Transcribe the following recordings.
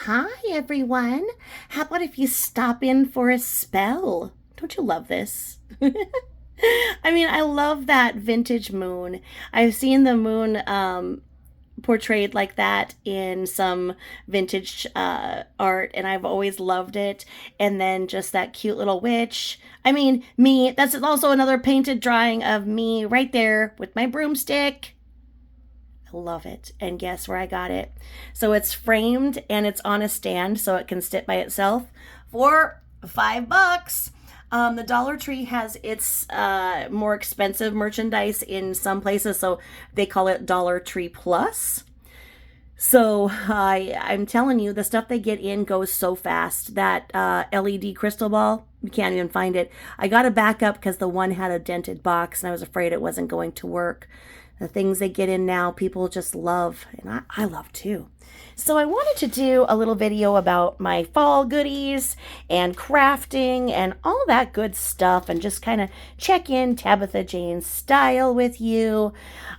Hi, everyone. How about if you stop in for a spell? Don't you love this? I mean, I love that vintage moon. I've seen the moon portrayed like that in some vintage art, and I've always loved it. And then just that cute little witch. I mean, me, that's also another painted drawing of me right there with my broomstick. I love it. And guess where I got it? So it's framed and it's on a stand so it can sit by itself for $5. The Dollar Tree has its more expensive merchandise in some places, so they call it Dollar Tree Plus. So I'm telling you, the stuff they get in goes so fast. That LED crystal ball, you can't even find it. I got a backup because the one had a dented box, and I was afraid it wasn't going to work. The things they get in now, people just love, and I love too. So I wanted to do a little video about my fall goodies and crafting and all that good stuff, and just kind of check in Tabitha Jane style with you.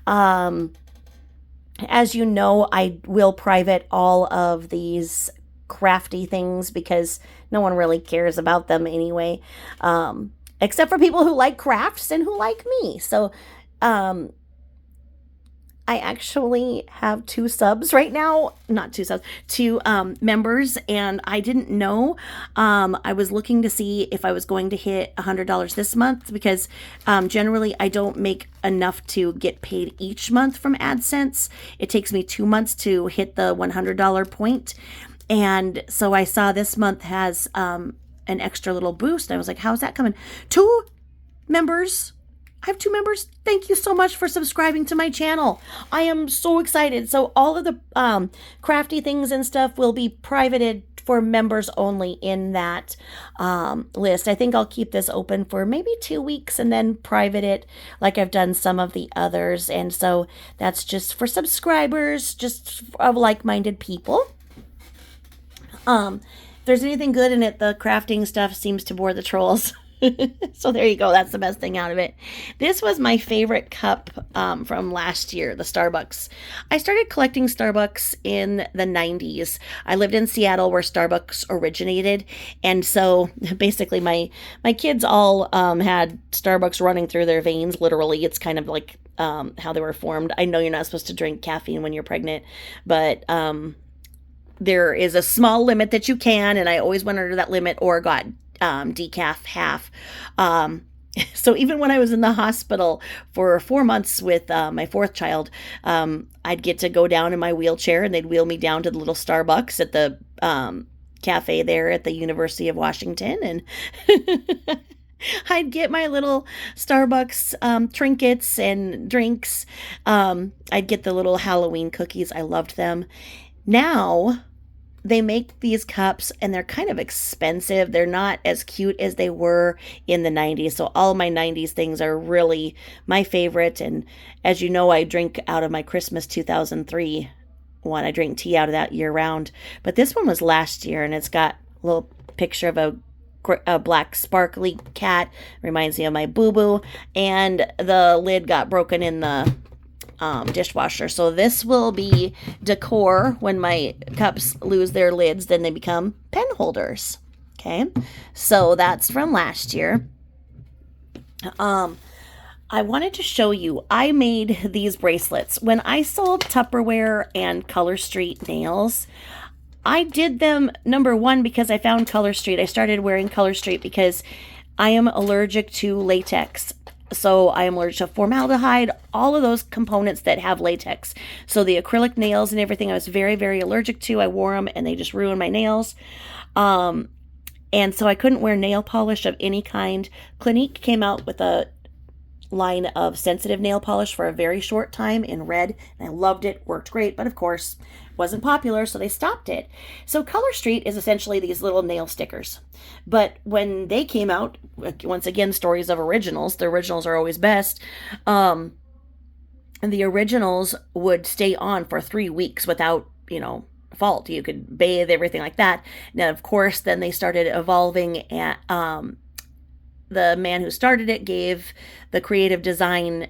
As you know, I will private all of these crafty things because no one really cares about them anyway, except for people who like crafts and who like me. So um, I actually have two subs right now, not two subs, two members, and I didn't know. I was looking to see if I was going to hit $100 this month because generally I don't make enough to get paid each month from AdSense. It takes me 2 months to hit the $100 point. And so I saw this month has an extra little boost. I was like, how's that coming? Two members. I have two members. Thank you so much for subscribing to my channel. I am so excited. So all of the crafty things and stuff will be privated for members only in that list. I think I'll keep this open for maybe 2 weeks and then private it like I've done some of the others. And so that's just for subscribers, just of like-minded people. If there's anything good in it, the crafting stuff seems to bore the trolls. So there you go. That's the best thing out of it. This was my favorite cup from last year, the Starbucks. I started collecting Starbucks in the 90s. I lived in Seattle where Starbucks originated. And so basically my kids all had Starbucks running through their veins, literally. It's kind of like how they were formed. I know you're not supposed to drink caffeine when you're pregnant, but there is a small limit that you can, and I always went under that limit or got decaf half. So even when I was in the hospital for 4 months with my fourth child, I'd get to go down in my wheelchair and they'd wheel me down to the little Starbucks at the cafe there at the University of Washington, and I'd get my little Starbucks trinkets and drinks. I'd get the little Halloween cookies. I loved them. Now they make these cups and they're kind of expensive. They're not as cute as they were in the 90s. So all of my 90s things are really my favorite. And as you know, I drink out of my Christmas 2003 one. I drink tea out of that year round. But this one was last year, and it's got a little picture of a black sparkly cat. Reminds me of my boo-boo. And the lid got broken in the dishwasher. So this will be decor when my cups lose their lids, then they become pen holders. Okay, so that's from last year. I wanted to show you, I made these bracelets. When I sold Tupperware and Color Street nails, I did them, number one, because I found Color Street. I started wearing Color Street because I am allergic to latex. So I am allergic to formaldehyde, all of those components that have latex. So the acrylic nails and everything I was very, very allergic to. I wore them and they just ruined my nails. And so I couldn't wear nail polish of any kind. Clinique came out with a line of sensitive nail polish for a very short time in red, and I loved it, worked great, but of course wasn't popular, so they stopped it. So Color Street is essentially these little nail stickers. But when they came out, once again, stories of originals, the originals are always best, and the originals would stay on for 3 weeks without, fault. You could bathe, everything like that. Now, of course, then they started evolving, and the man who started it gave the creative design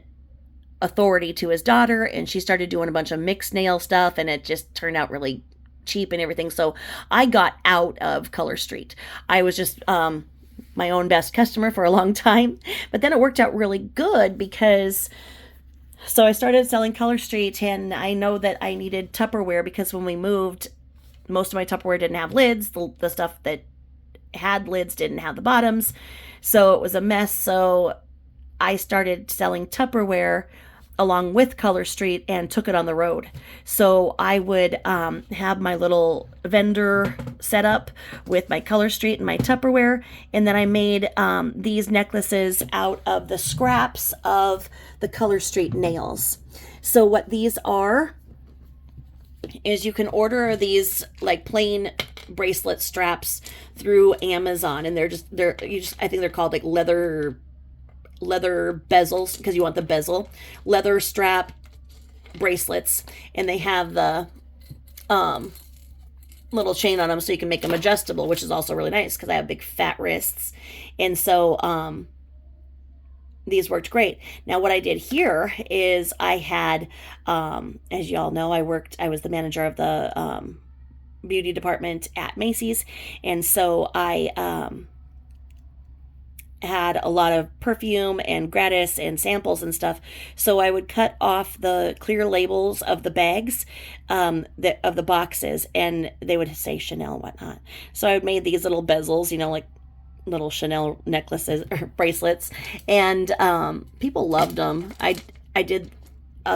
authority to his daughter, and she started doing a bunch of mixed nail stuff, and it just turned out really cheap and everything. So I got out of Color Street. I was just my own best customer for a long time. But then it worked out really good because so I started selling Color Street, and I know that I needed Tupperware because when we moved, most of my Tupperware didn't have lids. The stuff that had lids didn't have the bottoms. So it was a mess. So I started selling Tupperware along with Color Street and took it on the road. So I would have my little vendor set up with my Color Street and my Tupperware. And then I made these necklaces out of the scraps of the Color Street nails. So what these are is you can order these like plain bracelet straps through Amazon, and I think they're called like leather bezels because you want the bezel, leather strap bracelets, and they have the little chain on them so you can make them adjustable, which is also really nice because I have big fat wrists. And so these worked great. Now what I did here is I had as you all know, I was the manager of the beauty department at Macy's, and so I had a lot of perfume and gratis and samples and stuff. So I would cut off the clear labels of the bags, of the boxes, and they would say Chanel and whatnot. So I made these little bezels, like little Chanel necklaces or bracelets, and people loved them. I did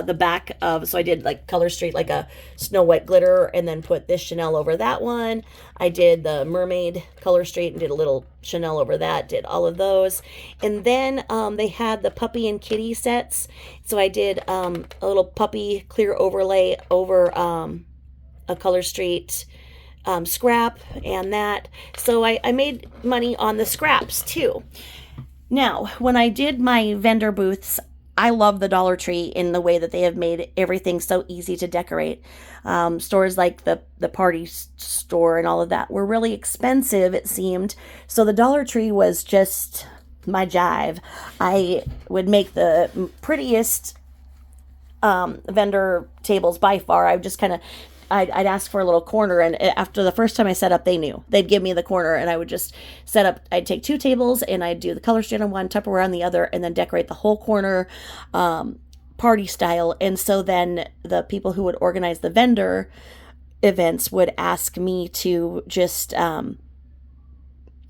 the back of, so I did like Color Street, like a Snow White glitter, and then put this Chanel over that one. I did the mermaid Color Street and did a little Chanel over that, did all of those. And then they had the puppy and kitty sets. So I did a little puppy clear overlay over a Color Street scrap and that. So I made money on the scraps too. Now, when I did my vendor booths, I love the Dollar Tree in the way that they have made everything so easy to decorate. Stores like the party store and all of that were really expensive, it seemed. So the Dollar Tree was just my jive. I would make the prettiest vendor tables by far. I would just kind of I'd ask for a little corner, and after the first time I set up, they knew. They'd give me the corner, and I would just set up. I'd take 2 tables, and I'd do the Color Street on one, Tupperware on the other, and then decorate the whole corner party style. And so then the people who would organize the vendor events would ask me to just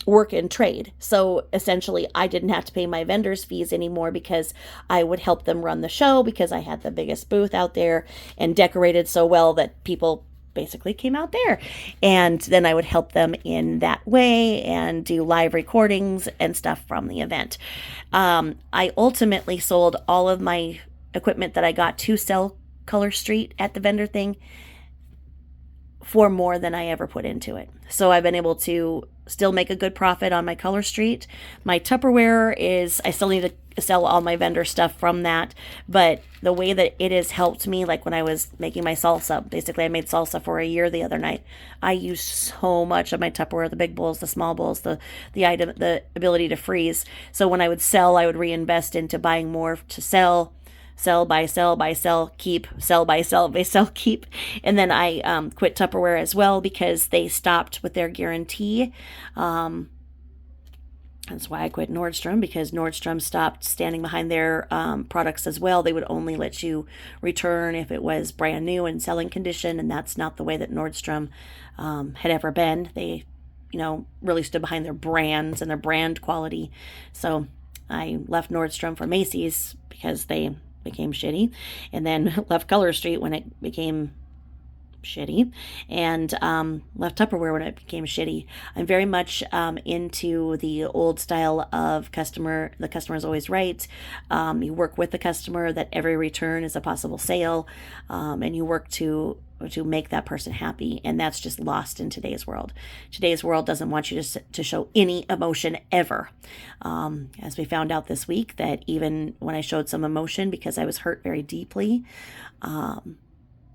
work and trade. So essentially I didn't have to pay my vendors fees anymore because I would help them run the show because I had the biggest booth out there and decorated so well that people basically came out there. And then I would help them in that way and do live recordings and stuff from the event. I ultimately sold all of my equipment that I got to sell Color Street at the vendor thing for more than I ever put into it. So I've been able to still make a good profit on my Color Street. My Tupperware I still need to sell all my vendor stuff from that. But the way that it has helped me, like when I was making my salsa, basically I made salsa for a year the other night. I used so much of my Tupperware, the big bowls, the small bowls, the ability to freeze. So when I would sell, I would reinvest into buying more to sell, buy, sell, keep, sell, buy, sell, keep. And then I quit Tupperware as well because they stopped with their guarantee. That's why I quit Nordstrom, because Nordstrom stopped standing behind their products as well. They would only let you return if it was brand new and selling condition, and that's not the way that Nordstrom had ever been. They, really stood behind their brands and their brand quality. So I left Nordstrom for Macy's because they became shitty, and then left Color Street when it became shitty, and left Tupperware when it became shitty. I'm very much into the old style of the customer is always right. You work with the customer, that every return is a possible sale, and you work to make that person happy, and that's just lost in today's world. Today's world doesn't want you to show any emotion ever. As we found out this week, that even when I showed some emotion because I was hurt very deeply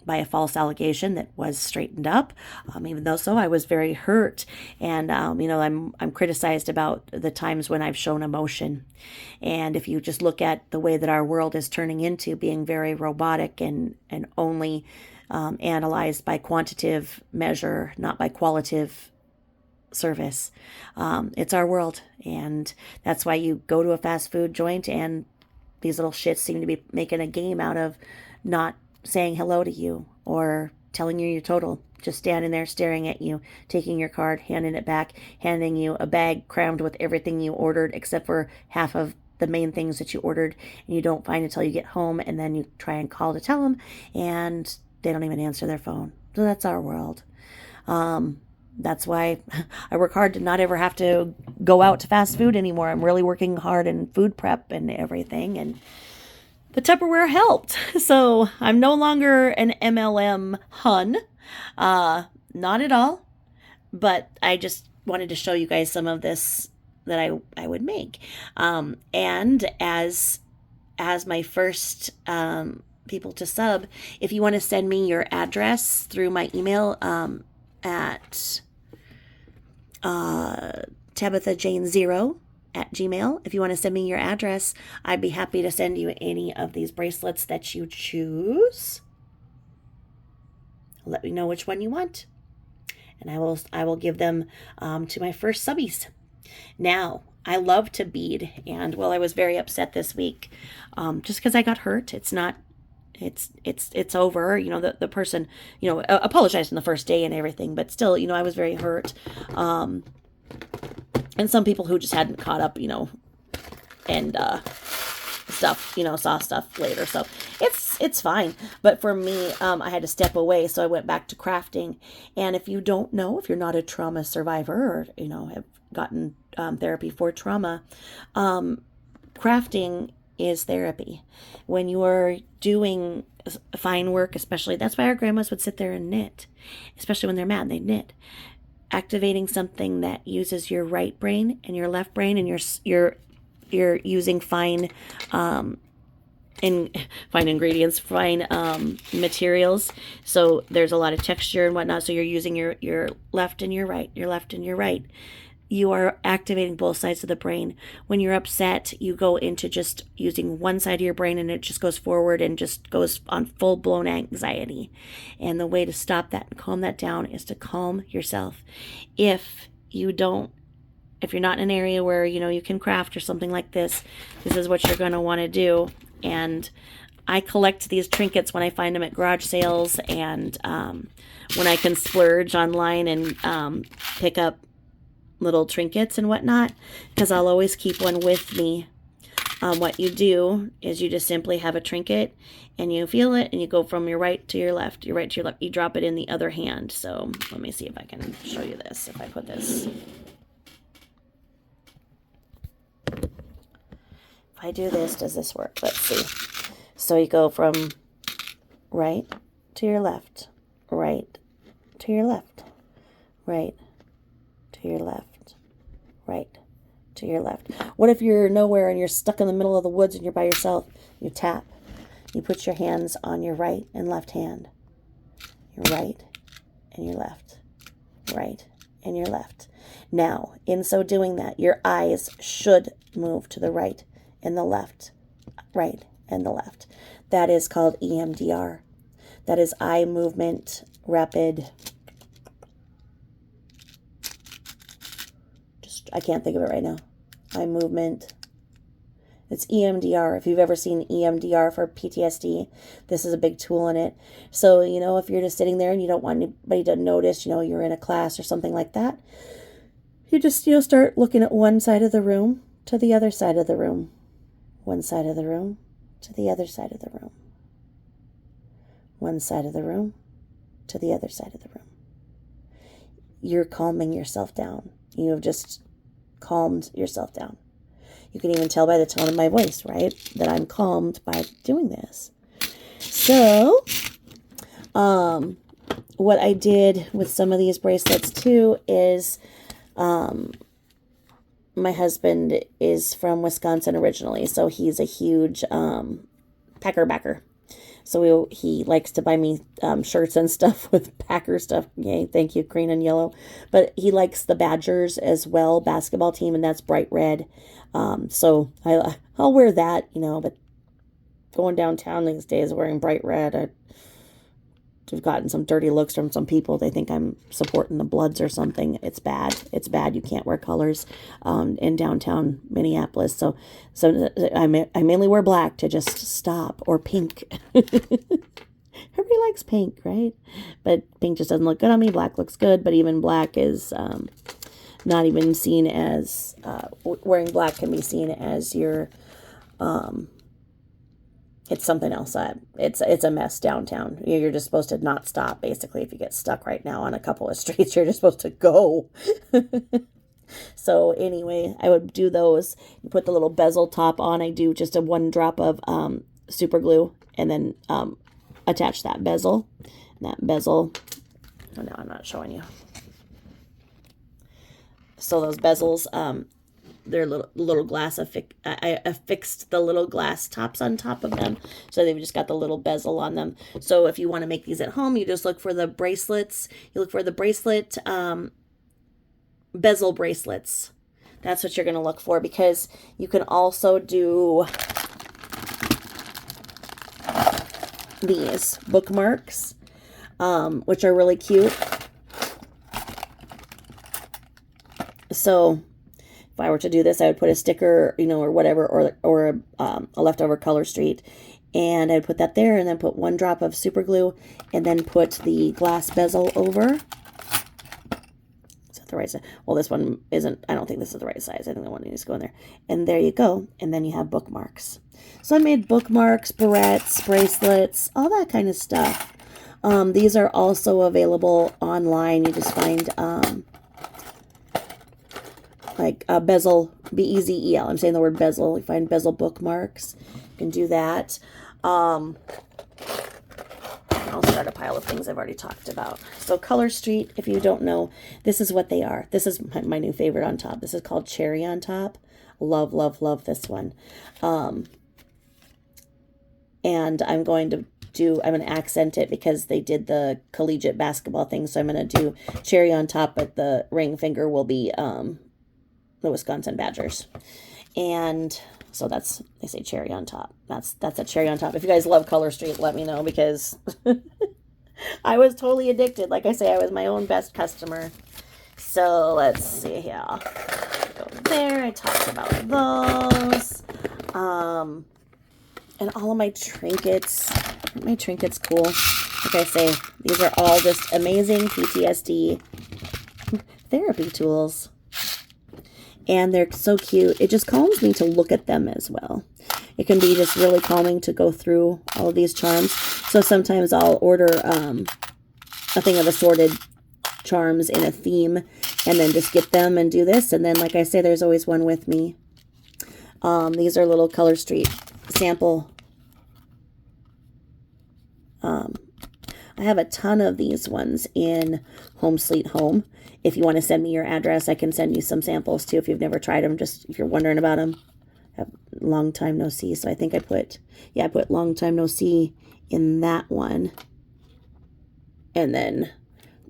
by a false allegation that was straightened up, even though I was very hurt, and I'm criticized about the times when I've shown emotion. And if you just look at the way that our world is turning into being very robotic and only analyzed by quantitative measure, not by qualitative service. It's our world, and that's why you go to a fast food joint and these little shits seem to be making a game out of not saying hello to you or telling you your total, just standing there staring at you, taking your card, handing it back, handing you a bag crammed with everything you ordered except for half of the main things that you ordered, and you don't find until you get home, and then you try and call to tell them, and they don't even answer their phone. So that's our world. That's why I work hard to not ever have to go out to fast food anymore. I'm really working hard in food prep and everything, and the Tupperware helped. So I'm no longer an MLM hun. Not at all. But I just wanted to show you guys some of this that I would make. And as my first people to sub, if you want to send me your address through my email at TabithaJane0@gmail. If you want to send me your address, I'd be happy to send you any of these bracelets that you choose. Let me know which one you want, and I will give them to my first subbies. Now, I love to bead, and well, I was very upset this week just because I got hurt. It's over. You know, the person, you know, apologized on the first day and everything, but still, you know, I was very hurt. And some people who just hadn't caught up, you know, and stuff, you know, saw stuff later. So it's fine. But for me, I had to step away, so I went back to crafting. And if you don't know, if you're not a trauma survivor or, you know, have gotten therapy for trauma, crafting is therapy. When you are doing fine work, especially, that's why our grandmas would sit there and knit, especially when they're mad, they knit. Activating something that uses your right brain and your left brain, and you're using fine ingredients, fine materials. So there's a lot of texture and whatnot. So you're using your left and your right, your left and your right. You are activating both sides of the brain. When you're upset, you go into just using one side of your brain, and it just goes forward and just goes on full-blown anxiety. And the way to stop that and calm that down is to calm yourself. If you're not in an area where, you know, you can craft or something like this is what you're going to want to do. And I collect these trinkets when I find them at garage sales, and when I can splurge online and pick up little trinkets and whatnot, because I'll always keep one with me. What you do is you just simply have a trinket, and you feel it, and you go from your right to your left, your right to your left. You drop it in the other hand. So let me see if I can show you this. If I put this, if I do this, does this work? Let's see. So you go from right to your left, right to your left, right to your left, right to your left. What if you're nowhere and you're stuck in the middle of the woods and you're by yourself? You tap. You put your hands on your right and left hand. Your right and your left. Right and your left. Now, in so doing that, your eyes should move to the right and the left. Right and the left. That is called EMDR. That is eye movement rapid. I can't think of it right now. Eye movement. It's EMDR. If you've ever seen EMDR for PTSD, this is a big tool in it. So, you know, if you're just sitting there and you don't want anybody to notice, you know, you're in a class or something like that, you just, you know, start looking at one side of the room to the other side of the room. One side of the room to the other side of the room. One side of the room to the other side of the room. You're calming yourself down. You have just calmed yourself down. You can even tell by the tone of my voice, right, that I'm calmed by doing this. So, what I did with some of these bracelets too is, my husband is from Wisconsin originally, so he's a huge Packer backer. So he likes to buy me shirts and stuff with Packer stuff. Yay, thank you, green and yellow. But he likes the Badgers as well, basketball team, and that's bright red. So I'll wear that, you know, but going downtown these days wearing bright red, I've gotten some dirty looks from some people. They think I'm supporting the Bloods or something. It's bad. It's bad. You can't wear colors in downtown Minneapolis. So I mainly wear black to just stop, or pink. Everybody likes pink, right? But pink just doesn't look good on me. Black looks good, but even black is not even seen as, wearing black can be seen as your, it's something else. It's a mess downtown. You're just supposed to not stop, basically. If you get stuck right now on a couple of streets, you're just supposed to go. So anyway, I would do those. You put the little bezel top on. I do just a 1 drop of super glue, and then attach that bezel. And that bezel, oh no, I'm not showing you. So those bezels, they're little glass I affixed the little glass tops on top of them, so they've just got the little bezel on them. So if you want to make these at home, you just look for the bracelets. You look for the bracelet, bezel bracelets. That's what you're going to look for, because you can also do these bookmarks, which are really cute. So if I were to do this, I would put a sticker, or whatever, or a leftover Color Street, and I'd put that there, and then put 1 drop of super glue, and then put the glass bezel over. Is that the right size? Well, this one isn't. I don't think this is the right size. I think the one needs to go in there. And there you go. And then you have bookmarks. So I made bookmarks, barrettes, bracelets, all that kind of stuff. These are also available online. You just find like bezel, B-E-Z-E-L. I'm saying the word bezel. You find bezel bookmarks. You can do that. I'll start a pile of things I've already talked about. So Color Street, if you don't know, this is what they are. This is my new favorite on top. This is called Cherry on Top. Love, love, love this one. And I'm going to accent it because they did the collegiate basketball thing. So I'm going to do cherry on top, but the ring finger will be the Wisconsin Badgers. And so they say cherry on top. That's a cherry on top. If you guys love Color Street, let me know, because I was totally addicted. Like I say, I was my own best customer. So let's see here. Go there. I talked about those. And all of my trinkets. My trinkets cool. Like I say, these are all just amazing PTSD therapy tools. And they're so cute. It just calms me to look at them as well. It can be just really calming to go through all of these charms. So sometimes I'll order a thing of assorted charms in a theme, and then just get them and do this. And then, like I say, there's always one with me. These are little Color Street sample. I have a ton of these ones in Home Sweet Home. If you want to send me your address, I can send you some samples too if you've never tried them, just if you're wondering about them. I have Long Time No See, so I think I put Long Time No See in that one. And then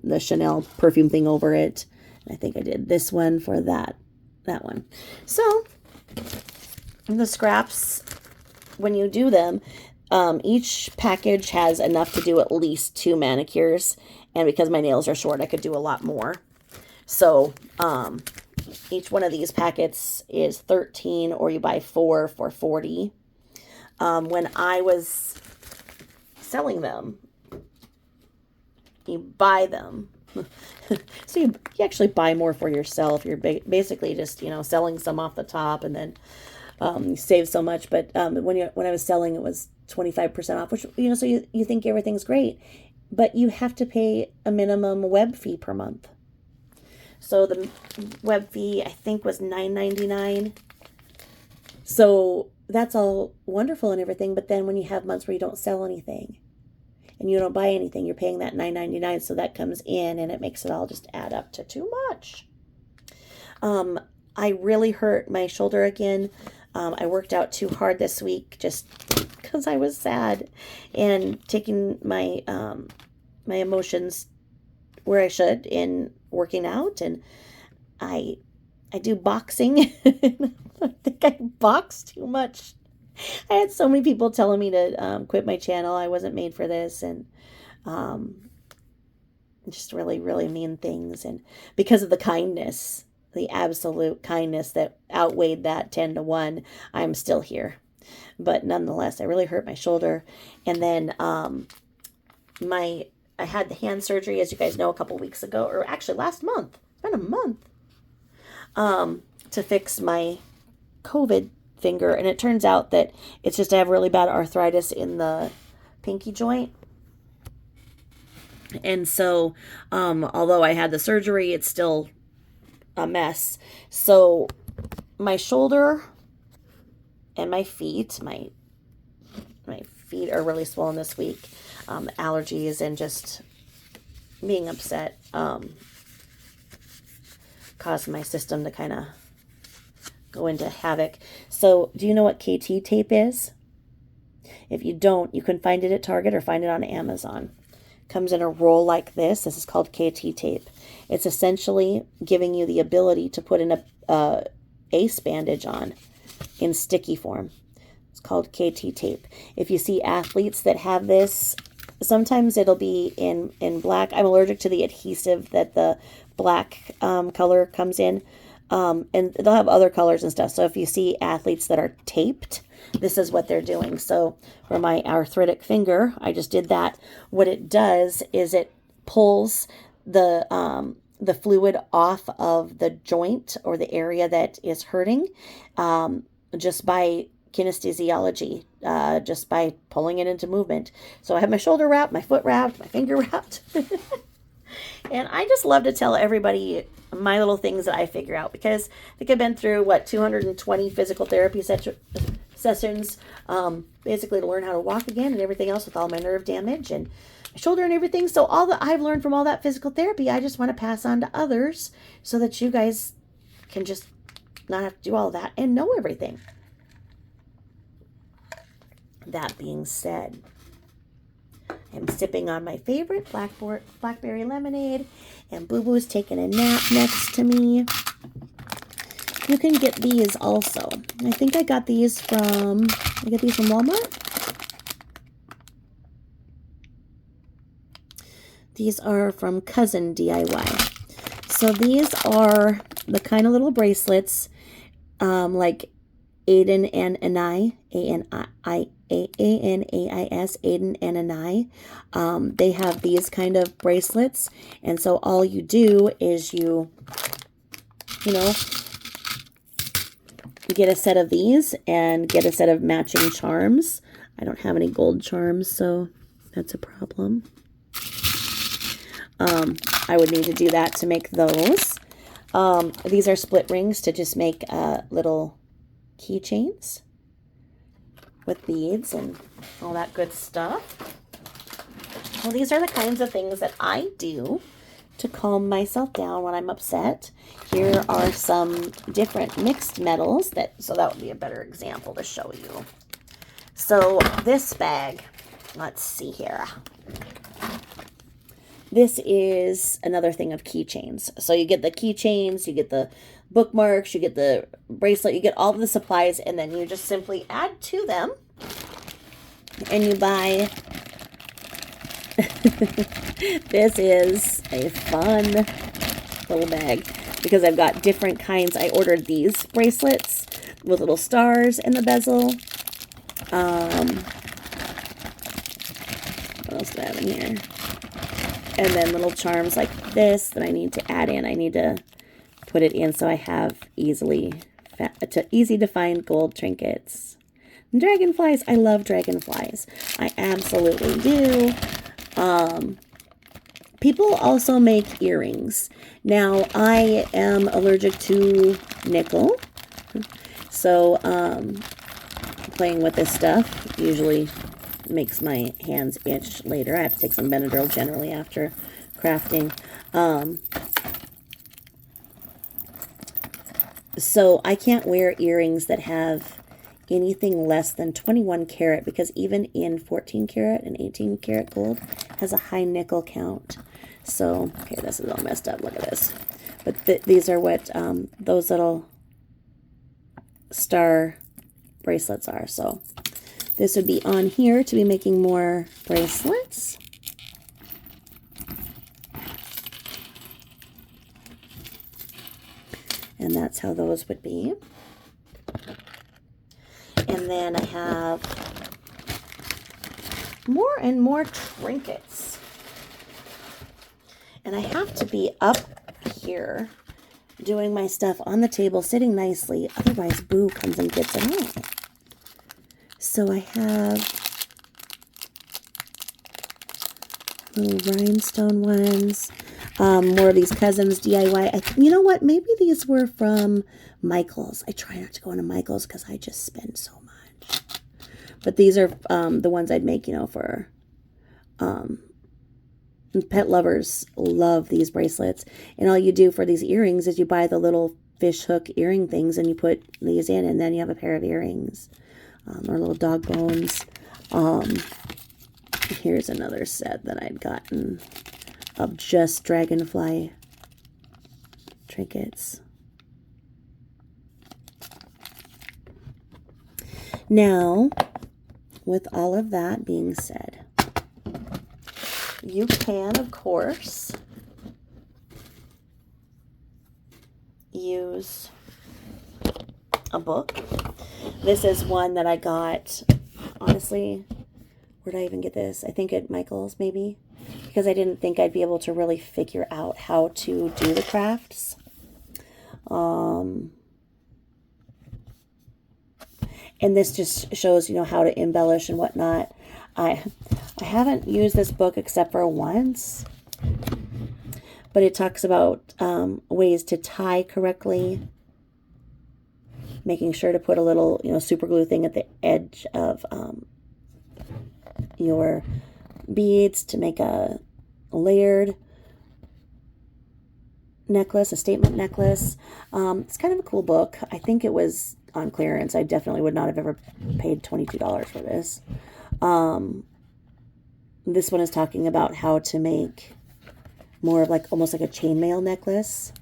the Chanel perfume thing over it. I think I did this one for that one. So the scraps, when you do them, each package has enough to do at least 2 manicures. And because my nails are short, I could do a lot more. So each one of these packets is 13, or you buy 4 for 40. When I was selling them, you buy them. So you actually buy more for yourself. You're basically just, selling some off the top, and then you save so much. But when I was selling, it was 25% off, which, so you think everything's great, but you have to pay a minimum web fee per month. So the web fee, I think, was $9.99. So that's all wonderful and everything, but then when you have months where you don't sell anything and you don't buy anything, you're paying that $9.99. So that comes in, and it makes it all just add up to too much. I really hurt my shoulder again. I worked out too hard this week just because I was sad, and taking my my emotions where I should in working out. And I do boxing. I think I boxed too much. I had so many people telling me to quit my channel. I wasn't made for this, and Just really, really mean things. And because of the kindness, the absolute kindness that outweighed that 10 to 1, I'm still here. But nonetheless, I really hurt my shoulder. And then I had the hand surgery, as you guys know, a couple weeks ago, or actually last month. It's been a month. To fix my COVID finger. And it turns out that it's just I have really bad arthritis in the pinky joint. And so, although I had the surgery, it's still a mess. So my shoulder and my feet, my feet are really swollen this week. Allergies and just being upset caused my system to kind of go into havoc. So do you know what KT tape is? If you don't, you can find it at Target or find it on Amazon. Comes in a roll like this. This is called KT tape. It's essentially giving you the ability to put in a ace bandage on in sticky form. It's called KT tape. If you see athletes that have this, sometimes it'll be in black. I'm allergic to the adhesive that the black color comes in. And they'll have other colors and stuff. So if you see athletes that are taped, this is what they're doing. So for my arthritic finger, I just did that. What it does is it pulls the fluid off of the joint or the area that is hurting, just by kinesthesiology, just by pulling it into movement. So I have my shoulder wrapped, my foot wrapped, my finger wrapped. And I just love to tell everybody my little things that I figure out, because I think I've been through 220 physical therapy sessions, basically to learn how to walk again and everything else with all my nerve damage and my shoulder and everything. So all that I've learned from all that physical therapy, I just want to pass on to others so that you guys can just not have to do all that and know everything. That being said, I'm sipping on my favorite blackberry lemonade, and Boo Boo's taking a nap next to me. You can get these also. I think I got these from Walmart. These are from Cousin DIY. So these are the kind of little bracelets, like Aiden and Anai, Anais, Aiden and Anai. They have these kind of bracelets, and so all you do is you get a set of these and get a set of matching charms. I don't have any gold charms, so that's a problem. I would need to do that to make those. These are split rings to just make little keychains with beads and all that good stuff. Well, these are the kinds of things that I do to calm myself down when I'm upset. Here are some different mixed metals so that would be a better example to show you. So this bag, let's see here. This is another thing of keychains. So you get the keychains, you get the bookmarks, you get the bracelet, you get all of the supplies, and then you just simply add to them. And you buy... This is a fun little bag because I've got different kinds. I ordered these bracelets with little stars in the bezel. What else do I have in here? And then little charms like this that I need to add in. I need to put it in so I have easy to find gold trinkets. And dragonflies. I love dragonflies. I absolutely do. People also make earrings. Now, I am allergic to nickel. So, playing with this stuff usually makes my hands itch later. I have to take some Benadryl generally after crafting. So I can't wear earrings that have anything less than 21 karat, because even in 14 karat and 18 karat gold has a high nickel count. So, okay, this is all messed up. Look at this. But these are what those little star bracelets are. So this would be on here to be making more bracelets. And that's how those would be. And then I have more and more trinkets. And I have to be up here doing my stuff on the table, sitting nicely. Otherwise, Boo comes and gets it all. So I have little rhinestone ones. More of these Cousins DIY. You know what? Maybe these were from Michael's. I try not to go into Michael's because I just spend so much. But these are the ones I'd make, you know, for pet lovers. Love these bracelets. And all you do for these earrings is you buy the little fish hook earring things and you put these in, and then you have a pair of earrings. Or little dog bones. Here's another set that I'd gotten of just dragonfly trinkets. Now, with all of that being said, you can, of course, use a book. This is one that I got, honestly, where did I even get this? I think at Michael's, maybe. Because I didn't think I'd be able to really figure out how to do the crafts. And this just shows, you know, how to embellish and whatnot. I haven't used this book except for once. But it talks about ways to tie correctly. Making sure to put a little, you know, super glue thing at the edge of your beads to make a layered necklace, a statement necklace. It's kind of a cool book. I think it was on clearance. I definitely would not have ever paid $22 for this. This one is talking about how to make more of like almost like a chainmail necklace.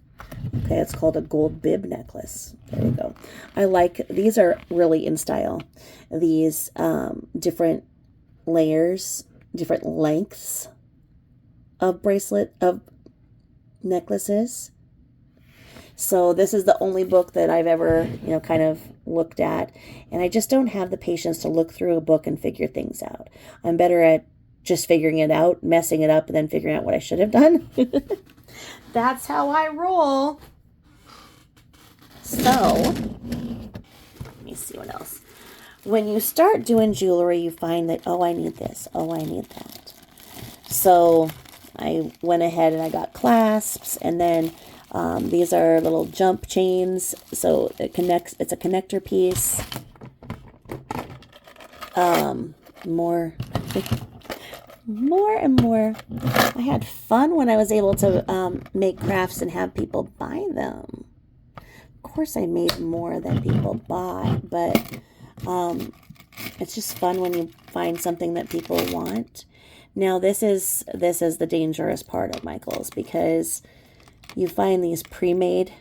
Okay, it's called a gold bib necklace. There you go. I like, these are really in style. These different layers, different lengths of bracelet, of necklaces. So this is the only book that I've ever, you know, kind of looked at. And I just don't have the patience to look through a book and figure things out. I'm better at just figuring it out, messing it up, and then figuring out what I should have done. That's how I roll. So, let me see what else. When you start doing jewelry, you find that, oh, I need this. Oh, I need that. So I went ahead and I got clasps, and then these are little jump chains. So it connects, it's a connector piece. More and more. I had fun when I was able to make crafts and have people buy them. Of course, I made more than people buy, but it's just fun when you find something that people want. Now, this is the dangerous part of Michael's, because you find these pre-made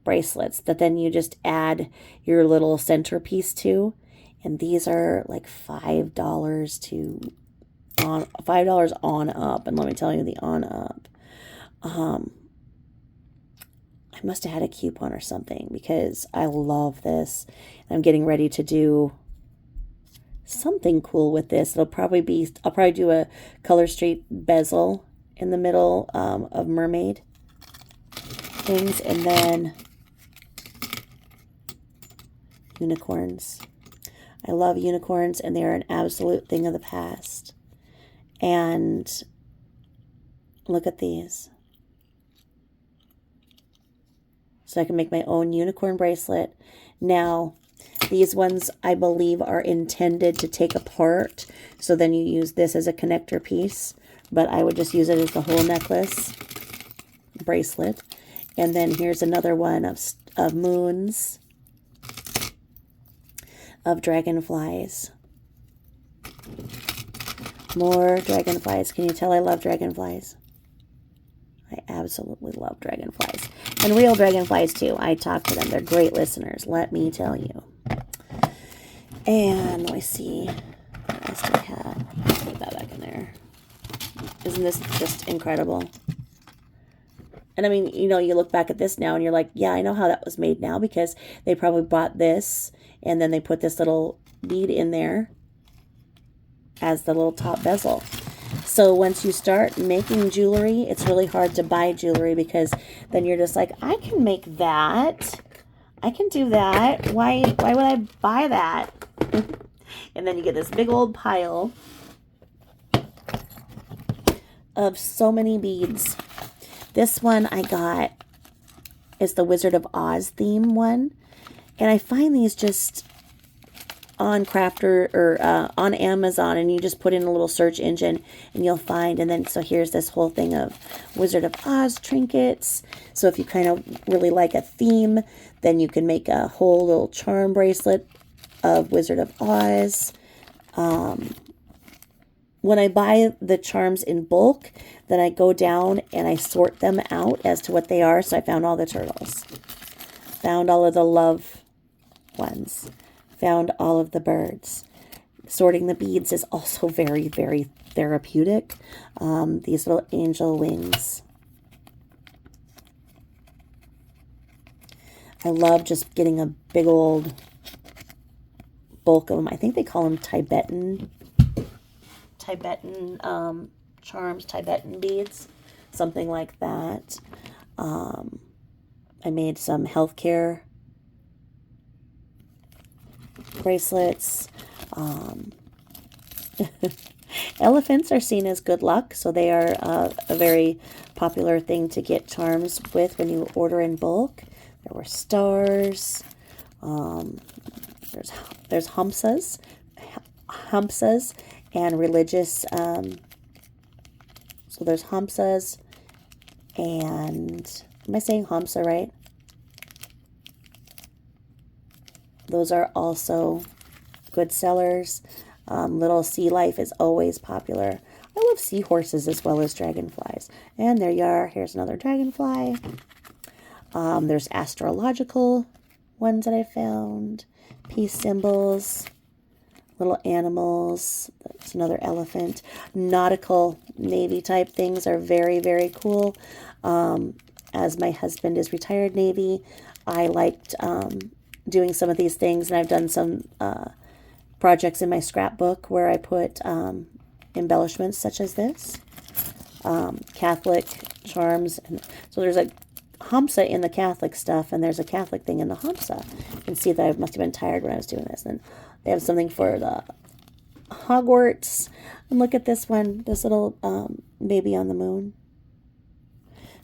bracelets that then you just add your little centerpiece to, and these are like $5 on up. And let me tell you, the on up, I must have had a coupon or something, because I love this. I'm getting ready to do something cool with this. It'll probably be, I'll probably do a Color Street bezel in the middle of mermaid things, and then unicorns. I love unicorns, and they are an absolute thing of the past. And look at these. So I can make my own unicorn bracelet. Now, these ones, I believe, are intended to take apart. So then you use this as a connector piece. But I would just use it as the whole necklace bracelet. And then here's another one of moons, of dragonflies. More dragonflies. Can you tell I love dragonflies? I absolutely love dragonflies. And real dragonflies, too. I talk to them. They're great listeners, let me tell you. And let me see. What else do I have? Put that back in there. Isn't this just incredible? And I mean, you know, you look back at this now and you're like, yeah, I know how that was made now, because they probably bought this and then they put this little bead in there as the little top bezel. So once you start making jewelry, it's really hard to buy jewelry, because then you're just like, I can make that. I can do that. Why would I buy that? And then you get this big old pile of so many beads. This one I got is the Wizard of Oz theme one. And I find these just on Crafter or on Amazon, and you just put in a little search engine and you'll find. And then so here's this whole thing of Wizard of Oz trinkets. So if you kind of really like a theme, then you can make a whole little charm bracelet of Wizard of Oz. When I buy the charms in bulk, then I go down and I sort them out as to what they are. So I found all the turtles, found all of the love ones, found all of the birds. Sorting the beads is also very, very therapeutic. These little angel wings. I love just getting a big old bulk of them. I think they call them Tibetan charms, Tibetan beads, something like that. I made some healthcare bracelets. Elephants are seen as good luck, so they are a very popular thing to get charms with when you order in bulk. There were stars. There's humsas, and religious. So there's humsas, and am I saying hamsa right? Those are also good sellers. Little sea life is always popular. I love seahorses as well as dragonflies. And there you are. Here's another dragonfly. There's astrological ones that I found. Peace symbols. Little animals. That's another elephant. Nautical Navy type things are very, very cool. As my husband is retired Navy, I liked doing some of these things, and I've done some projects in my scrapbook where I put embellishments such as this. Catholic charms. And so there's a hamsa in the Catholic stuff, and there's a Catholic thing in the hamsa. You can see that I must have been tired when I was doing this. And they have something for the Hogwarts. And look at this one, this little baby on the moon.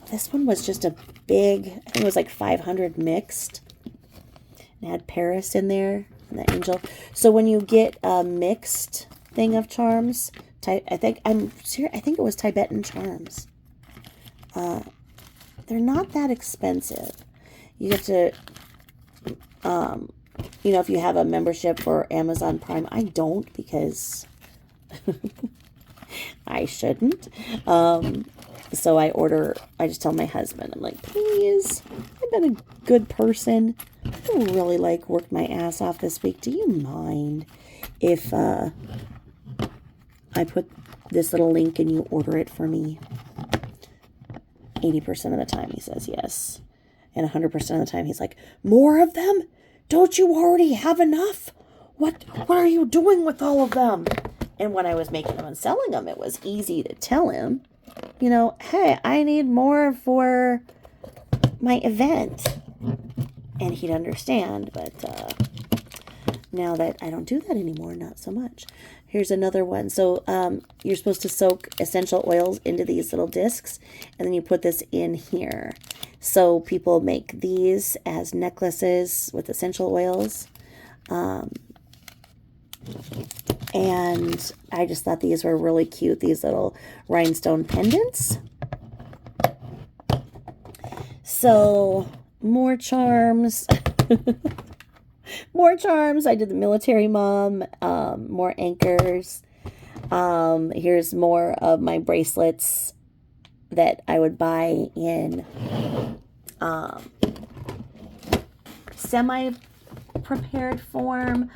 This one was just a big, I think it was like 500 mixed. It had Paris in there, and the angel. So when you get a mixed thing of charms, I think it was Tibetan charms. They're not that expensive. You get to, if you have a membership for Amazon Prime. I don't, because I shouldn't. So I just tell my husband, I'm like, please, I've been a good person. I really worked my ass off this week. Do you mind if I put this little link and you order it for me? 80% of the time he says yes. And 100% of the time he's like, more of them? Don't you already have enough? What are you doing with all of them? And when I was making them and selling them, it was easy to tell him, hey, I need more for my event. And he'd understand, but now that I don't do that anymore, not so much. Here's another one. So you're supposed to soak essential oils into these little discs, and then you put this in here. So people make these as necklaces with essential oils. And I just thought these were really cute, these little rhinestone pendants. So more charms. More charms. I did the military mom. More anchors. Here's more of my bracelets that I would buy in semi-prepared form.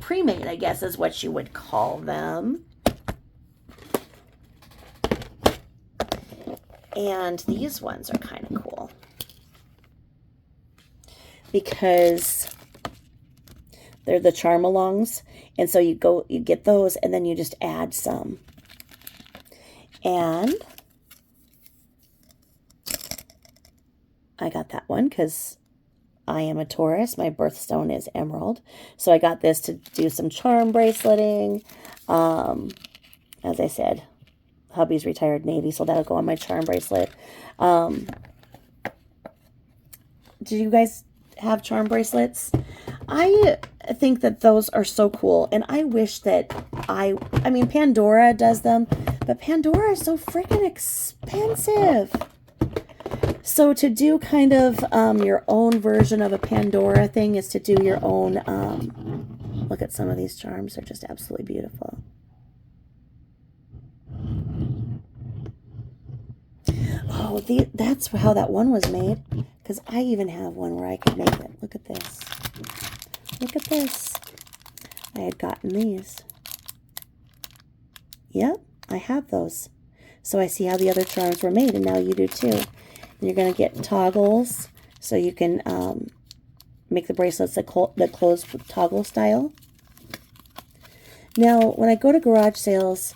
Pre-made, I guess, is what you would call them. And these ones are kind of cool because they're the charm-alongs. And so you get those, and then you just add some. And I got that one because I am a Taurus. My birthstone is emerald. So I got this to do some charm braceleting. As I said, hubby's retired Navy, so that'll go on my charm bracelet. Do you guys have charm bracelets? I think that those are so cool, and I wish that I mean, Pandora does them, but Pandora is so freaking expensive. So to do kind of your own version of a Pandora thing is to do your own, look at some of these charms. They're just absolutely beautiful. Oh, that's how that one was made, because I even have one where I could make it. Look at this. Look at this. I had gotten these. Yep, I have those. So I see how the other charms were made, and now you do too. And you're going to get toggles, so you can make the bracelets that close with toggle style. Now, when I go to garage sales,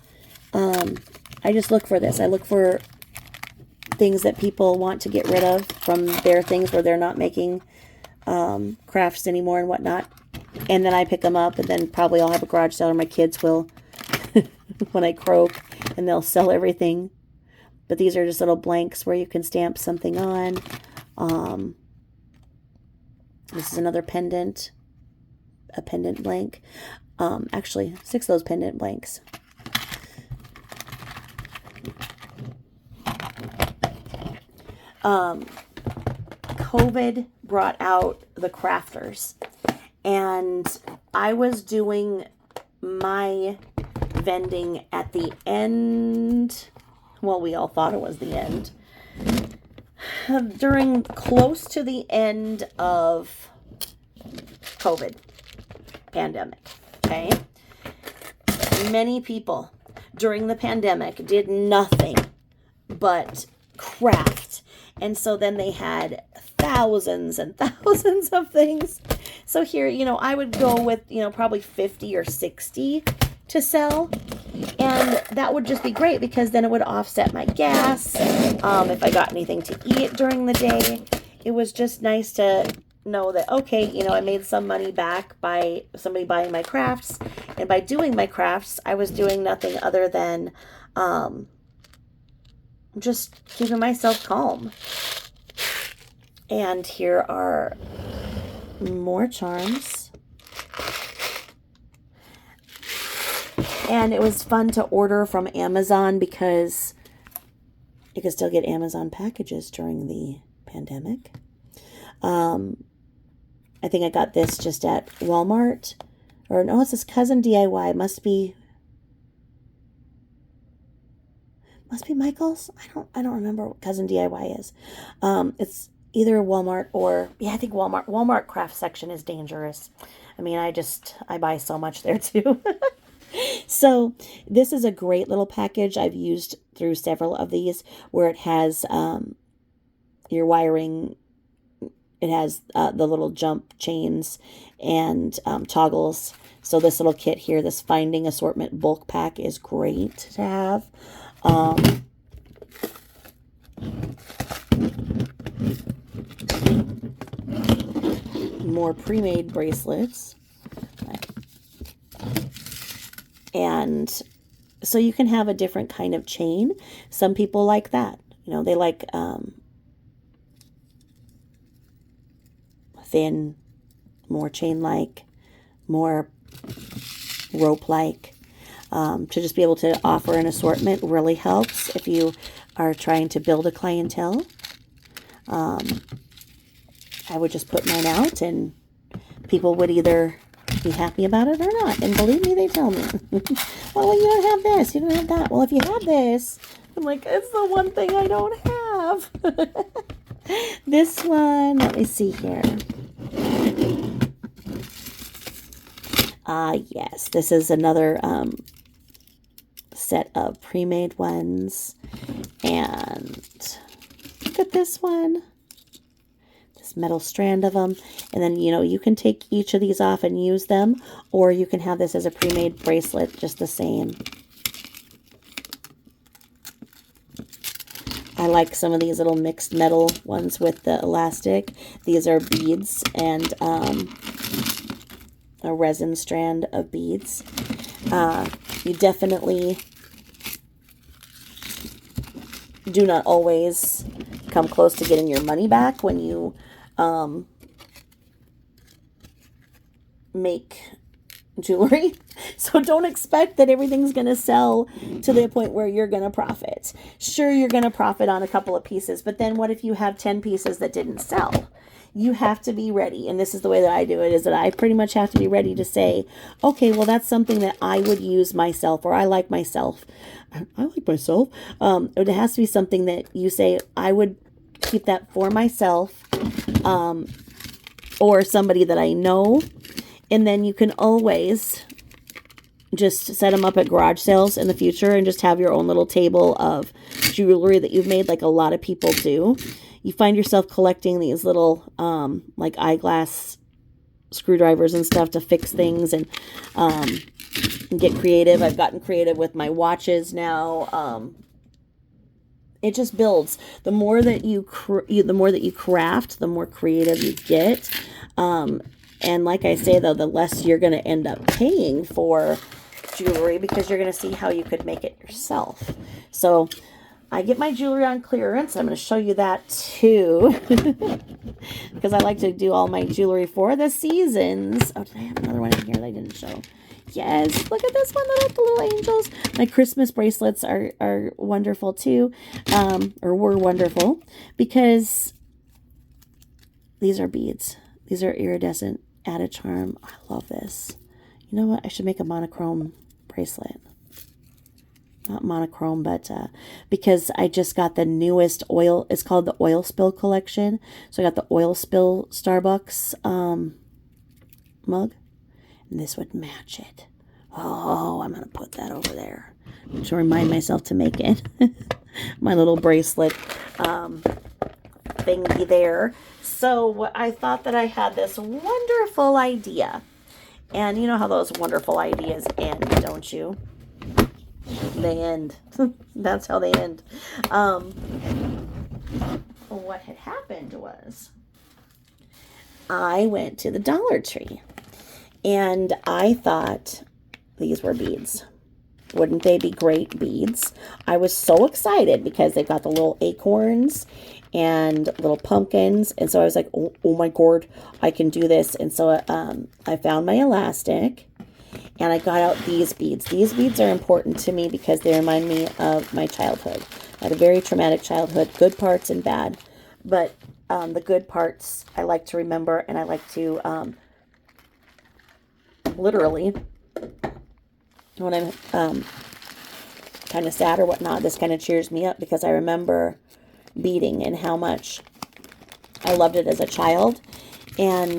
I just look for this. I look for things that people want to get rid of from their things where they're not making crafts anymore and whatnot. And then I pick them up, and then probably I'll have a garage sale, or my kids will when I croak, and they'll sell everything. But these are just little blanks where you can stamp something on. This is another pendant, a pendant blank. Actually, 6 of those pendant blanks. COVID brought out the crafters, and I was doing my vending at the end. Well, we all thought it was the end. During close to the end of COVID pandemic, okay? Many people during the pandemic did nothing but craft. And so then they had thousands and thousands of things. So here, I would go with, probably 50 or 60 to sell. And that would just be great, because then it would offset my gas. If I got anything to eat during the day, it was just nice to know that, okay, I made some money back by somebody buying my crafts. And by doing my crafts, I was doing nothing other than just keeping myself calm. And here are more charms. And it was fun to order from Amazon because you could still get Amazon packages during the pandemic. I think I got this just at Walmart. Or no, it says Cousin DIY. Must be Michael's. I don't remember what Cousin DIY is. It's either Walmart or, I think Walmart. Walmart craft section is dangerous. I mean, I buy so much there too. So this is a great little package. I've used through several of these where it has your wiring. It has the little jump chains and toggles. So this little kit here, this Finding Assortment bulk pack, is great to have. More pre-made bracelets. And so you can have a different kind of chain. Some people like that. They like thin, more chain-like, more rope-like. To just be able to offer an assortment really helps if you are trying to build a clientele. I would just put mine out, and people would either be happy about it or not. And believe me, they tell me, well, you don't have this, you don't have that. Well, if you have this, I'm like, it's the one thing I don't have. This one, let me see here. Yes, this is another set of pre-made ones. And look at this one. This metal strand of them. And then, you can take each of these off and use them, or you can have this as a pre-made bracelet, just the same. I like some of these little mixed metal ones with the elastic. These are beads and a resin strand of beads. You definitely do not always come close to getting your money back when you make jewelry. So don't expect that everything's going to sell to the point where you're going to profit. Sure, you're going to profit on a couple of pieces, but then what if you have 10 pieces that didn't sell? You have to be ready. And this is the way that I do it, is that I pretty much have to be ready to say, okay, well, that's something that I would use myself, or I like myself. I like myself. It has to be something that you say, I would keep that for myself, or somebody that I know. And then you can always just set them up at garage sales in the future and just have your own little table of jewelry that you've made, like a lot of people do. You find yourself collecting these little like eyeglass screwdrivers and stuff to fix things and get creative. I've gotten creative with my watches now. It just builds. The more that you craft, the more creative you get. And like I say, though, the less you're going to end up paying for jewelry, because you're going to see how you could make it yourself. So I get my jewelry on clearance. I'm going to show you that too, because I like to do all my jewelry for the seasons. Oh, did I have another one in here that I didn't show? Yes, look at this one, the little angels. My Christmas bracelets are wonderful too, or were wonderful, because these are beads. These are iridescent added charm. I love this. You know what? I should make a monochrome bracelet. Not monochrome, but because I just got the newest oil. It's called the Oil Spill Collection. So I got the Oil Spill Starbucks mug. And this would match it. Oh, I'm going to put that over there to remind myself to make it. My little bracelet thingy there. So I thought that I had this wonderful idea. And you know how those wonderful ideas end, don't you? They end. That's how they end. What had happened was I went to the Dollar Tree and I thought these were beads. Wouldn't they be great beads? I was so excited because they've got the little acorns and little pumpkins. And so I was like, oh my God, I can do this. And so I found my elastic and I got out these beads. These beads are important to me because they remind me of my childhood. I had a very traumatic childhood, good parts and bad. But the good parts I like to remember, and I like to literally, when I'm kind of sad or whatnot, this kind of cheers me up because I remember beading and how much I loved it as a child. And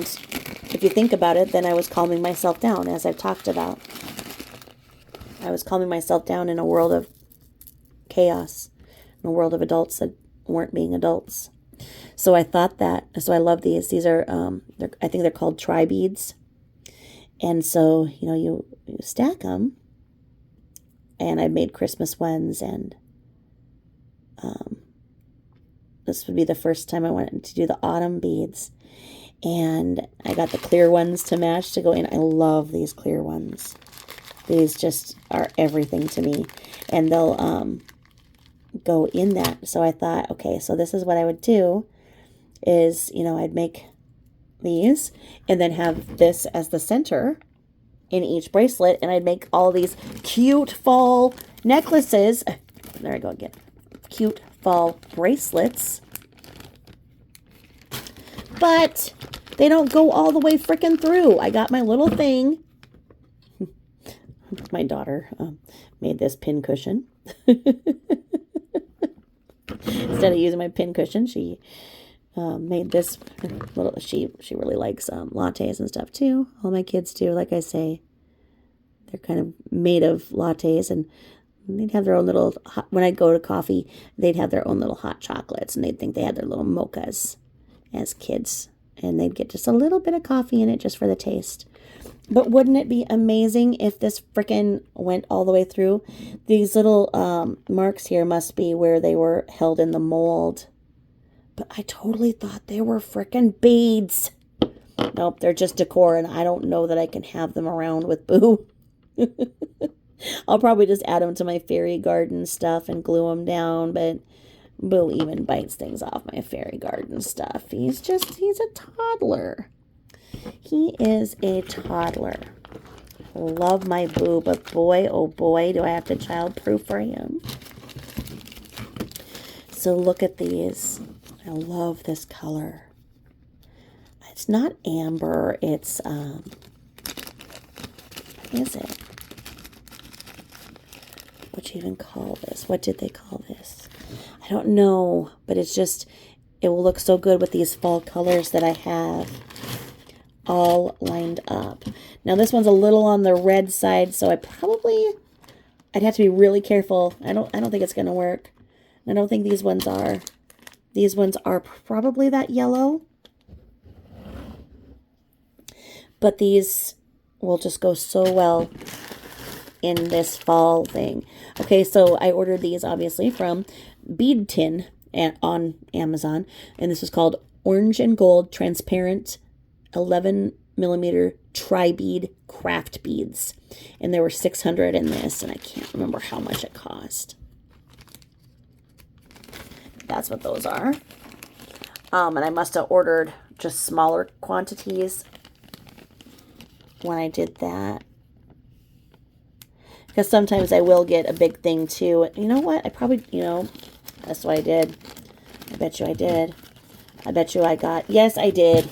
if you think about it, then I was calming myself down, as I've talked about. I was calming myself down in a world of chaos, in a world of adults that weren't being adults. So I thought that, so I love these. These are, I think they're called tri-beads. And so, you know, you stack them. And I made Christmas ones, and this would be the first time I wanted to do the autumn beads. And I got the clear ones to match to go in. I love these clear ones. These just are everything to me. And they'll go in that. So I thought, okay, so this is what I would do is, you know, I'd make these and then have this as the center in each bracelet. And I'd make all these cute fall necklaces. There I go again. Cute fall bracelets. But they don't go all the way freaking through. I got my little thing. My daughter made this pin cushion. Instead of using my pin cushion, she made this little, she really likes lattes and stuff too. All my kids do. Like I say, they're kind of made of lattes, and They'd have their own little, when I'd go to coffee, they'd have their own little hot chocolates, and they'd think they had their little mochas as kids. And they'd get just a little bit of coffee in it just for the taste. But wouldn't it be amazing if this frickin' went all the way through? These little marks here must be where they were held in the mold. But I totally thought they were frickin' beads. Nope, they're just decor, and I don't know that I can have them around with Boo. I'll probably just add them to my fairy garden stuff and glue them down, but Boo even bites things off my fairy garden stuff. He's a toddler. He is a toddler. Love my Boo, but boy, oh boy, do I have to childproof for him. So look at these. I love this color. It's not amber, it's, what is it? What do you even call this? What did they call this? I don't know, but it's just, it will look so good with these fall colors that I have all lined up. Now this one's a little on the red side, so I'd have to be really careful. I don't think it's going to work. I don't think these ones are. These ones are probably that yellow. But these will just go so well in this fall thing. Okay, so I ordered these obviously from Bead Tin on Amazon. And this is called Orange and Gold Transparent 11mm Tri-Bead Craft Beads. And there were 600 in this, and I can't remember how much it cost. That's what those are. And I must have ordered just smaller quantities when I did that. Because sometimes I will get a big thing too. You know what? I probably, that's what I did. I bet you I did. I bet you I got, yes, I did.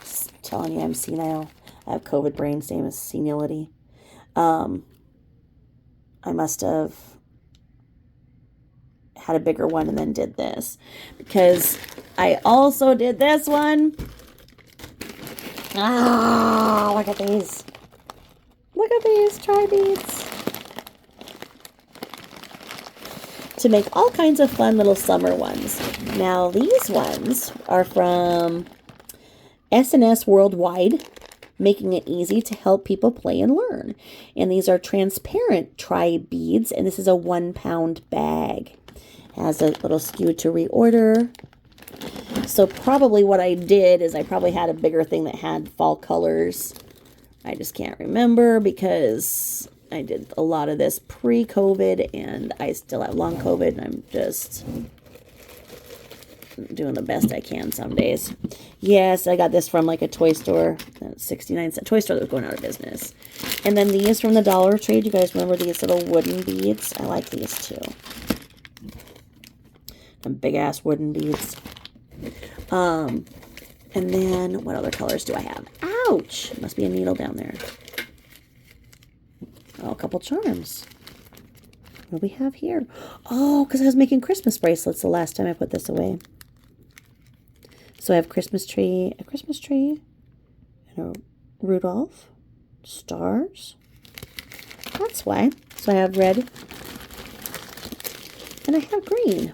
Just telling you I'm senile. I have COVID brain, same as senility. I must have had a bigger one and then did this. Because I also did this one. Ah, look at these. Look at these tri-beads. To make all kinds of fun little summer ones. Now, these ones are from S&S Worldwide, making it easy to help people play and learn. And these are transparent tri-beads, and this is a 1-pound bag. Has a little SKU to reorder. So probably what I did is I probably had a bigger thing that had fall colors. I just can't remember because I did a lot of this pre-COVID and I still have long COVID and I'm just doing the best I can some days. Yes, I got this from like a toy store, 69-cent toy store that was going out of business. And then these from the Dollar Tree. Do you guys remember these little wooden beads? I like these too. Some big ass wooden beads. And then what other colors do I have? Ouch! Must be a needle down there. Oh, a couple charms. What do we have here? Oh, because I was making Christmas bracelets the last time I put this away. So I have a Christmas tree, and a Rudolph, stars. That's why. So I have red, and I have green.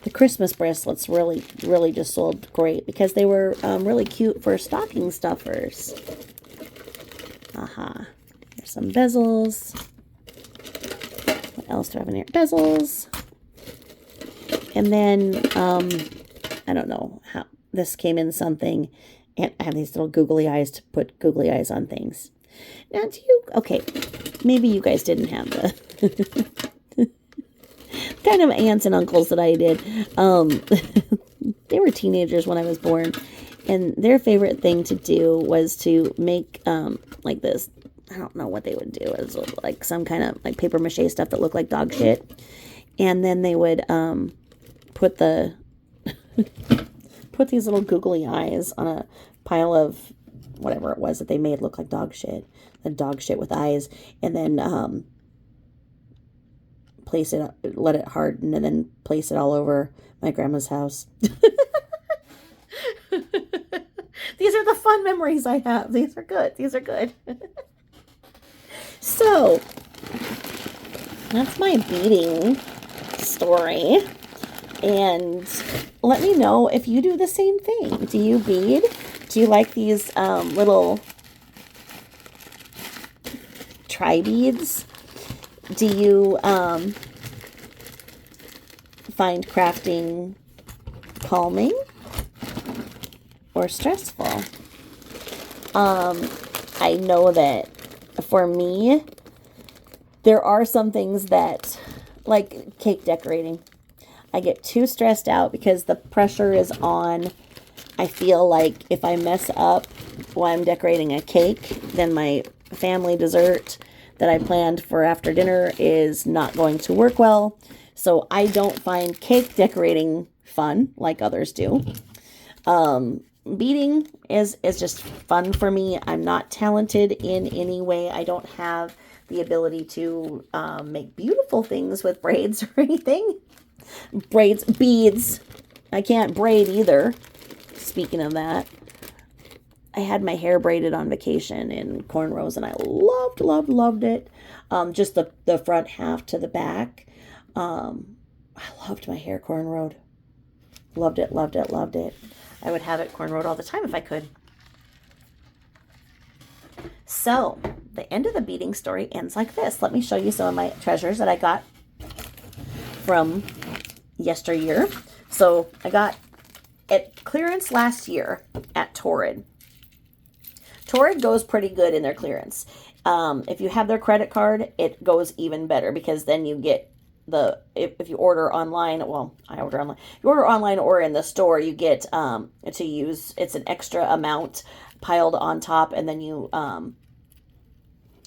The Christmas bracelets really just sold great because they were really cute for stocking stuffers. Aha. There's some bezels. What else do I have in here? Bezels. And then, I don't know how this came in something. And I have these little googly eyes to put googly eyes on things. Now, okay, maybe you guys didn't have the kind of aunts and uncles that I did. They were teenagers when I was born, and their favorite thing to do was to make like this. I don't know what they would do. It was like some kind of like paper mache stuff that looked like dog shit, and then they would put these little googly eyes on a pile of whatever it was that they made look like dog shit. The dog shit with eyes, and then place it, let it harden, and then place it all over my grandma's house. These are the fun memories I have. These are good. These are good. So, that's my beading story. And let me know if you do the same thing. Do you bead? Do you like these little tri-beads? Do you find crafting calming or stressful? I know that for me, there are some things that, like cake decorating, I get too stressed out because the pressure is on. I feel like if I mess up while I'm decorating a cake, then my family dessert that I planned for after dinner is not going to work well. So I don't find cake decorating fun like others do. Beading is just fun for me. I'm not talented in any way. I don't have the ability to make beautiful things with braids or anything. Braids, beads. I can't braid either. Speaking of that, I had my hair braided on vacation in cornrows, and I loved it. Just the front half to the back. I loved my hair cornrowed. Loved it. I would have it cornrowed all the time if I could. So, the end of the beading story ends like this. Let me show you some of my treasures that I got from yesteryear. So, I got at clearance last year at Torrid. Torrid goes pretty good in their clearance. If you have their credit card, it goes even better because then you get if you order online, well, I order online. If you order online or in the store, you get to use, it's an extra amount piled on top, and then you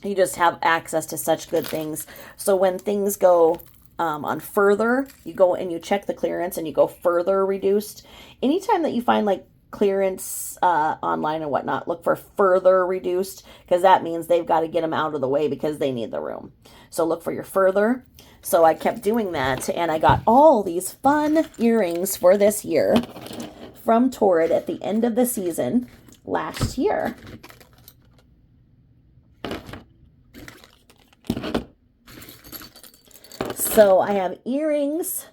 just have access to such good things. So when things go on further, you go and you check the clearance and you go further reduced. Anytime that you find like clearance online and whatnot, look for further reduced, because that means they've got to get them out of the way because they need the room. So look for your further. So I kept doing that, and I got all these fun earrings for this year from Torrid at the end of the season last year. So I have earrings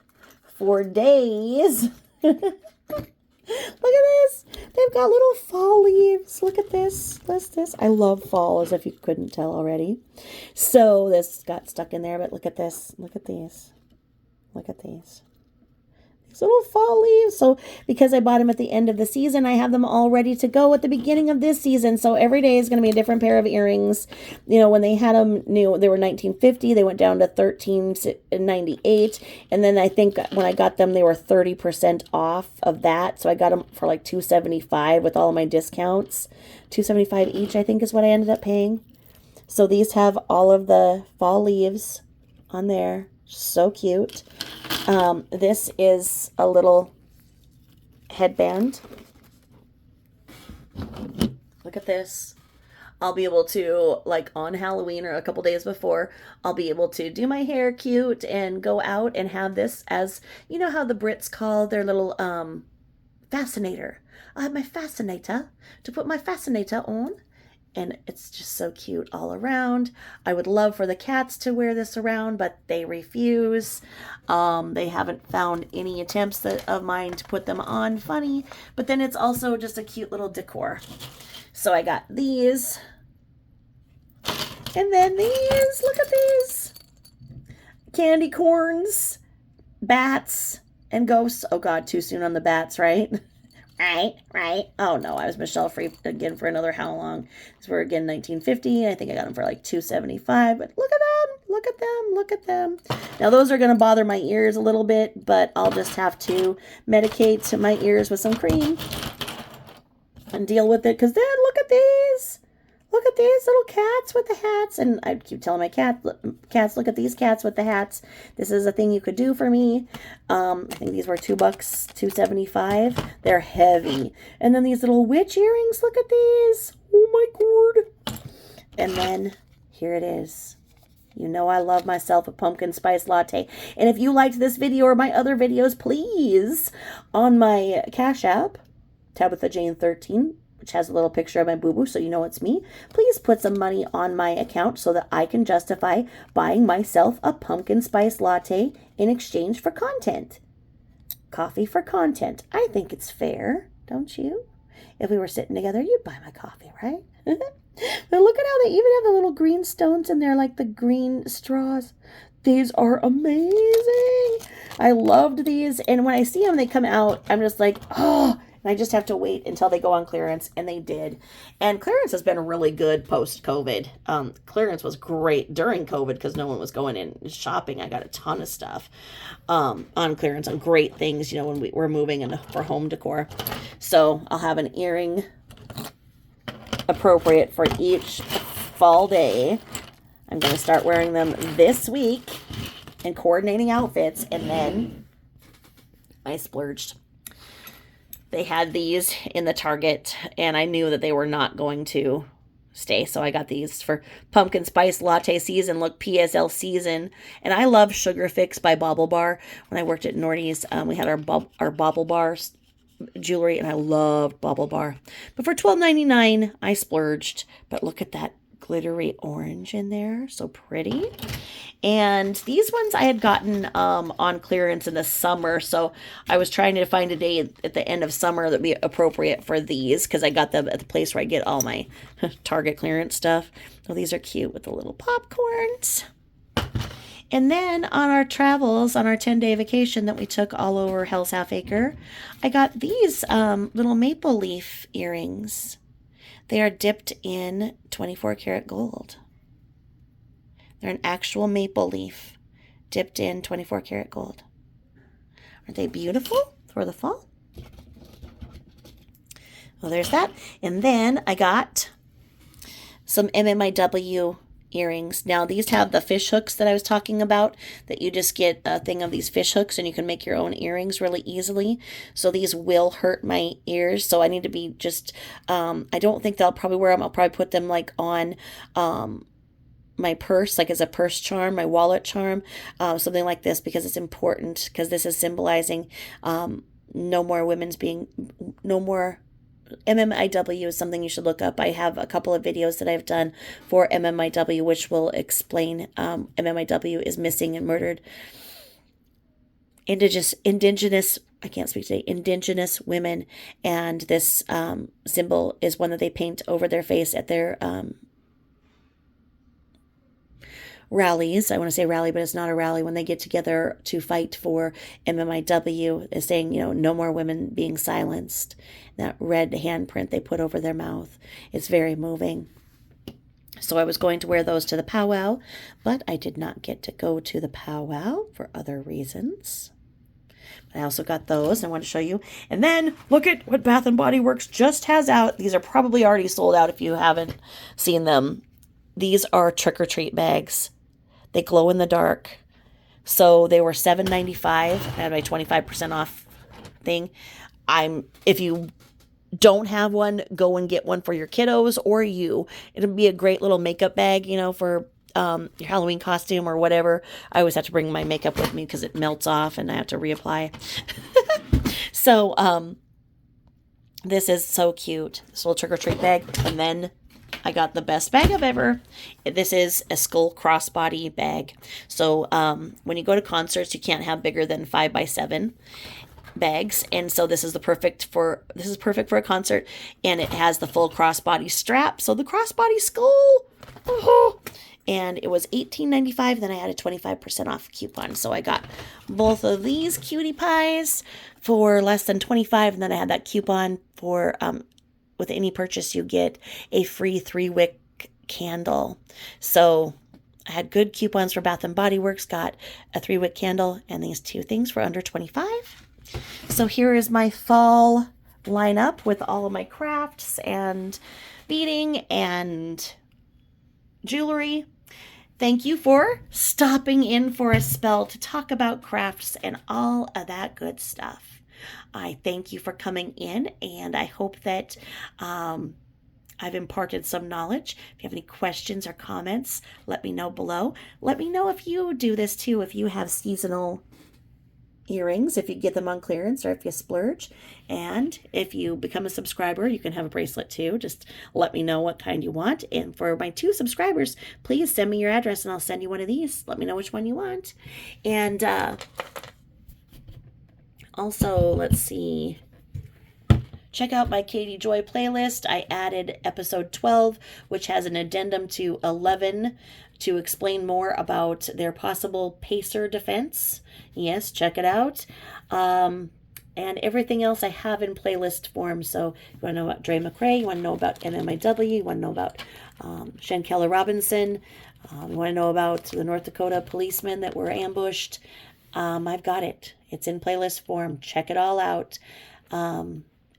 for days. Look at this. They've got little fall leaves. Look at this. This. I love fall, as if you couldn't tell already. So this got stuck in there, but look at this. Look at these. Look at these. These little fall leaves. So because I bought them at the end of the season, I have them all ready to go at the beginning of this season. So every day is going to be a different pair of earrings. You know, when they had them new, they were $19.50. They went down to $13.98. And then I think when I got them, they were 30% off of that. So I got them for like $2.75 with all of my discounts. $2.75 each, I think, is what I ended up paying. So these have all of the fall leaves on there. So cute. This is a little headband. Look at this. I'll be able to, like on Halloween or a couple days before, I'll be able to do my hair cute and go out and have this as, you know how the Brits call their little fascinator. I have my fascinator to put my fascinator on. And it's just so cute all around. I would love for the cats to wear this around, but they refuse. They haven't found any attempts of mine to put them on funny. But then it's also just a cute little decor. So I got these. And then these. Look at these. Candy corns, bats, and ghosts. Oh God, too soon on the bats, right? Right. Oh no, I was Michelle free again for another how long? These were again $19.50. I think I got them for like $2.75. But look at them. Now those are going to bother my ears a little bit, but I'll just have to medicate my ears with some cream and deal with it. Because then look at these. Look at these little cats with the hats. And I keep telling my cats, look at these cats with the hats. This is a thing you could do for me. I think these were $2, $2.75. They're heavy. And then these little witch earrings. Look at these. Oh my God. And then here it is. You know I love myself a pumpkin spice latte. And if you liked this video or my other videos, please, on my Cash App, Tabitha Jane 13, which has a little picture of my boo-boo so you know it's me. Please put some money on my account so that I can justify buying myself a pumpkin spice latte in exchange for content. Coffee for content. I think it's fair, don't you? If we were sitting together, you'd buy my coffee, right? But look at how they even have the little green stones in there, like the green straws. These are amazing. I loved these. And when I see them, they come out, I'm just like, oh, and I just have to wait until they go on clearance. And they did. And clearance has been really good post-COVID. Clearance was great during COVID because no one was going in shopping. I got a ton of stuff on clearance on great things, when we were moving and for home decor. So I'll have an earring appropriate for each fall day. I'm going to start wearing them this week and coordinating outfits. And then I splurged. They had these in the Target, and I knew that they were not going to stay. So I got these for pumpkin spice latte season. Look, PSL season. And I love Sugar Fix by Bauble Bar. When I worked at Nordy's, we had our Bauble Bars jewelry, and I loved Bauble Bar. But for $12.99, I splurged. But look at that glittery orange in there. So pretty. And these ones I had gotten on clearance in the summer. So I was trying to find a day at the end of summer that would be appropriate for these, because I got them at the place where I get all my Target clearance stuff. So these are cute with the little popcorns. And then on our travels, on our 10-day vacation that we took all over Hell's Half Acre, I got these little maple leaf earrings. They are dipped in 24 karat gold. They're an actual maple leaf dipped in 24 karat gold. Aren't they beautiful for the fall? Well, there's that. And then I got some MMIW earrings. Now, these have the fish hooks that I was talking about, that you just get a thing of these fish hooks and you can make your own earrings really easily. So these will hurt my ears. So I need to be just, I don't think they'll probably wear them. I'll probably put them like on my purse, like as a purse charm, my wallet charm, something like this, because it's important, because this is symbolizing no more MMIW is something you should look up. I have a couple of videos that I've done for MMIW, which will explain MMIW is missing and murdered indigenous women. And this symbol is one that they paint over their face at their rallies. I want to say rally, but it's not a rally. When they get together to fight for MMIW, is saying, no more women being silenced. That red handprint they put over their mouth. It's very moving. So I was going to wear those to the powwow, but I did not get to go to the powwow for other reasons. But I also got those. I want to show you. And then look at what Bath & Body Works just has out. These are probably already sold out if you haven't seen them. These are trick-or-treat bags. They glow in the dark. So they were $7.95. I had my 25% off thing. If you don't have one, go and get one for your kiddos or you. It'll be a great little makeup bag, for your Halloween costume or whatever. I always have to bring my makeup with me because it melts off and I have to reapply. So this is so cute. This little trick-or-treat bag. And then I got the best bag I've ever. This is a skull crossbody bag. So when you go to concerts, you can't have bigger than 5x7 bags, and so this is perfect for a concert. And it has the full crossbody strap, so the crossbody skull. And it was $18.95. Then I had a 25% off coupon, so I got both of these cutie pies for less than $25. And then I had that coupon for with any purchase you get a free 3-wick candle. So I had good coupons for Bath & Body Works, got a 3-wick candle, and these two things for under $25. So here is my fall lineup with all of my crafts and beading and jewelry. Thank you for stopping in for a spell to talk about crafts and all of that good stuff. I thank you for coming in, and I hope that I've imparted some knowledge. If you have any questions or comments, let me know below. Let me know if you do this too, if you have seasonal earrings if you get them on clearance or if you splurge. And if you become a subscriber, you can have a bracelet too. Just let me know what kind you want. And for my 2 subscribers, please send me your address and I'll send you one of these. Let me know which one you want. And also, let's see. Check out my Katie Joy playlist. I added episode 12, which has an addendum to 11 to explain more about their possible pacer defense. Yes, check it out. And everything else I have in playlist form. So you want to know about Dre McRae, you want to know about NMIW, you want to know about Shankella Robinson, you want to know about the North Dakota policemen that were ambushed. I've got it. It's in playlist form. Check it all out.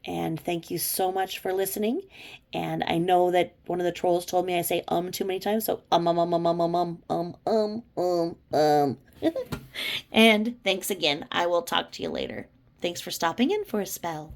And thank you so much for listening. And I know that one of the trolls told me I say too many times, so And thanks again. I will talk to you later. Thanks for stopping in for a spell.